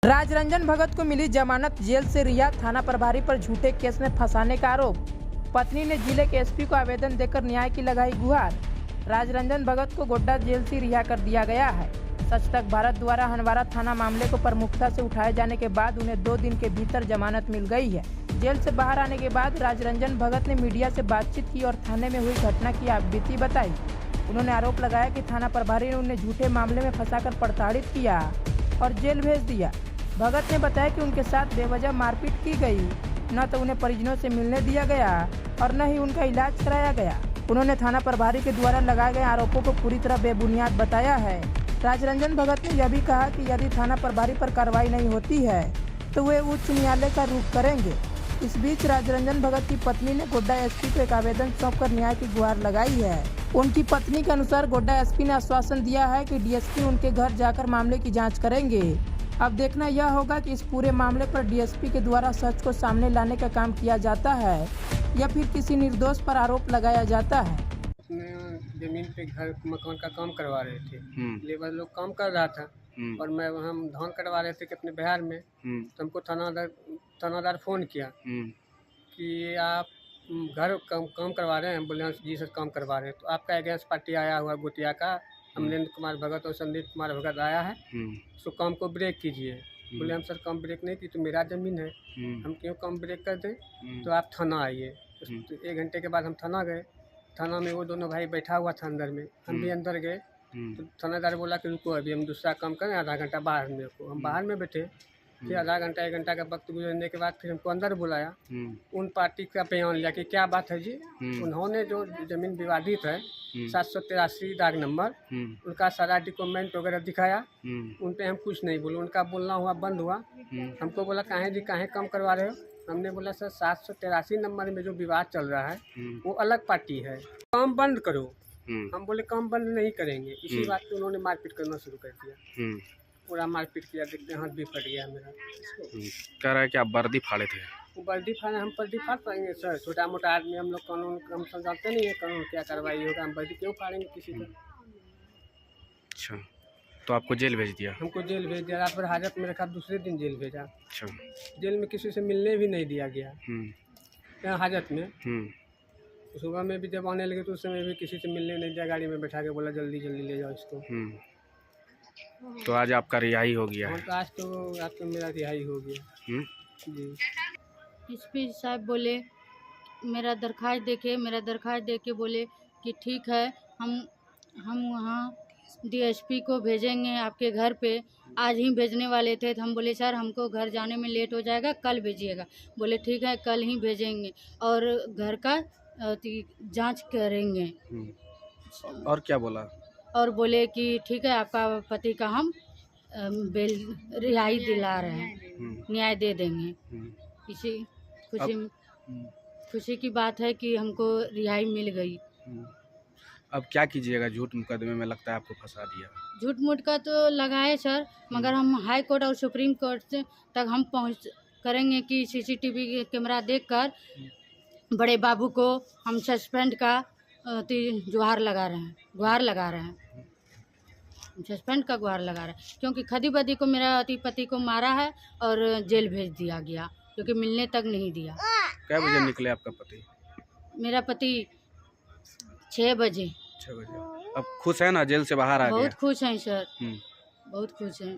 राजरंजन भगत को मिली जमानत, जेल से रिहा। थाना प्रभारी पर झूठे केस में फंसाने का आरोप। पत्नी ने जिले के एसपी को आवेदन देकर न्याय की लगाई गुहार। राजरंजन भगत को गोड्डा जेल से रिहा कर दिया गया है। सच तक भारत द्वारा हनवारा थाना मामले को प्रमुखता से उठाए जाने के बाद उन्हें 2 दिन के भीतर जमानत मिल गई है। जेल से बाहर आने के बाद राजरंजन भगत ने मीडिया से बातचीत की और थाने में हुई घटना की आपबीती बताई। उन्होंने आरोप लगाया कि थाना प्रभारी ने उन्हें झूठे मामले में फंसाकर प्रताड़ित किया और जेल भेज दिया। भगत ने बताया कि उनके साथ बेवजह मारपीट की गई, न तो उन्हें परिजनों से मिलने दिया गया और न ही उनका इलाज कराया गया। उन्होंने थाना प्रभारी के द्वारा लगाए गए आरोपों को पूरी तरह बेबुनियाद बताया है। राजरंजन भगत ने यह भी कहा कि यदि थाना प्रभारी पर कार्रवाई नहीं होती है तो वे उच्च न्यायालय का रुख करेंगे। इस बीच राजरंजन भगत की पत्नी ने गोड्डा एसपी को एक आवेदन सौंपकर न्याय की गुहार लगाई है। उनकी पत्नी के अनुसार गोड्डा एसपी ने आश्वासन दिया है कि डीएसपी उनके घर जाकर मामले की जांच करेंगे। अब देखना यह होगा कि इस पूरे मामले पर डीएसपी के द्वारा सच को सामने लाने का काम किया जाता है या फिर किसी निर्दोष पर आरोप लगाया जाता है। जमीन पे घर मकान का काम करवा रहे थे, लेबर लोग काम कर रहा था और मैं वहाँ धान कटवा रहे थे कि अपने बिहार में। तो हमको थानादार फ़ोन किया कि आप घर काम करवा रहे हैं। बोले जी सर काम करवा रहे हैं। तो आपका अगेंस्ट पार्टी आया हुआ गोतिया का अमरेंद्र कुमार भगत और संदीप कुमार भगत आया है, तो काम को ब्रेक कीजिए। बोले हम सर काम ब्रेक नहीं की, तो मेरा ज़मीन है, हम क्यों काम ब्रेक कर दें, तो आप थाना आइए। तो 1 घंटे के बाद हम थाना गए। थाना में वो दोनों भाई बैठा हुआ था अंदर में, हम भी अंदर गए। तो थानादार बोला कि रुको अभी हम दूसरा काम करें, आधा घंटा बाहर में को। हम बाहर में बैठे, फिर आधा घंटा 1 घंटा का वक्त गुजरने के बाद फिर हमको अंदर बुलाया। उन पार्टी का बयान लिया कि क्या बात है जी। उन्होंने जो ज़मीन विवादित है 783 दाग नंबर, उनका सारा डॉक्यूमेंट वगैरह दिखाया। उन पे हम कुछ नहीं बोले, उनका बोलना हुआ बंद हुआ। हमको बोला काहे जी काहे काम करवा रहे हो। हमने बोला सर 783 नंबर में जो विवाद चल रहा है वो अलग पार्टी है, काम बंद करो। हम बोले काम बंद नहीं करेंगे। इसी बात पे उन्होंने मारपीट करना शुरू कर दिया। पूरा मारपीट किया, देखते हाथ भी फट गया मेरा। कह रहा है कि आप वर्दी फाड़े थे। वो वर्दी फाड़े, हम वर्दी फाड़ पाएंगे सर? छोटा मोटा आदमी हम लोग, कानून हम समझाते नहीं है कानून क्या कार्रवाई होगा। हम वर्दी क्यों फाड़ेंगे किसी का। अच्छा, तो आपको जेल भेज दिया? हमको जेल भेज दिया। रात भर हाजत में रखा, दूसरे दिन जेल भेजा। अच्छा, जेल में किसी से मिलने भी नहीं दिया गया यहाँ हाजत में। सुबह में भी जब आने लगे तो उस समय भी किसी से मिलने नहीं दिया, गाड़ी में बैठा के बोला जल्दी जल्दी ले जाओ इसको। तो आज आपका रिहाई हो गया है? तो आज तो मेरा रिहाई हो गया जी। एसपी साहब बोले मेरा दरखास्त देके बोले कि ठीक है, हम वहाँ डीएसपी को भेजेंगे आपके घर पे। आज ही भेजने वाले थे, तो हम बोले सर हमको घर जाने में लेट हो जाएगा, कल भेजिएगा। बोले ठीक है कल ही भेजेंगे और घर का जांच करेंगे। और क्या बोला? और बोले कि ठीक है आपका पति का हम बेल रिहाई दिला रहे हैं, न्याय दे देंगे। इसी खुशी की बात है कि हमको रिहाई मिल गई। अब क्या कीजिएगा? झूठ मुकदमे में लगता है आपको फंसा दिया। झूठ मूठ का तो लगाए सर, मगर हम हाई कोर्ट और सुप्रीम कोर्ट से तक हम पहुँच करेंगे कि सीसीटीवी कैमरा देखकर बड़े बाबू को हम सस्पेंड का गुहार लगा रहे हैं। सस्पेंड का गुहार लगा रहे हैं क्योंकि खदी बदी को मेरा पति को मारा है और जेल भेज दिया गया क्योंकि मिलने तक नहीं दिया। क्या बजे निकले आपका पति? मेरा पति 6 बजे। 6 बजे। अब खुश है ना, जेल से बाहर आ गया? बहुत खुश हैं सर, बहुत खुश हैं।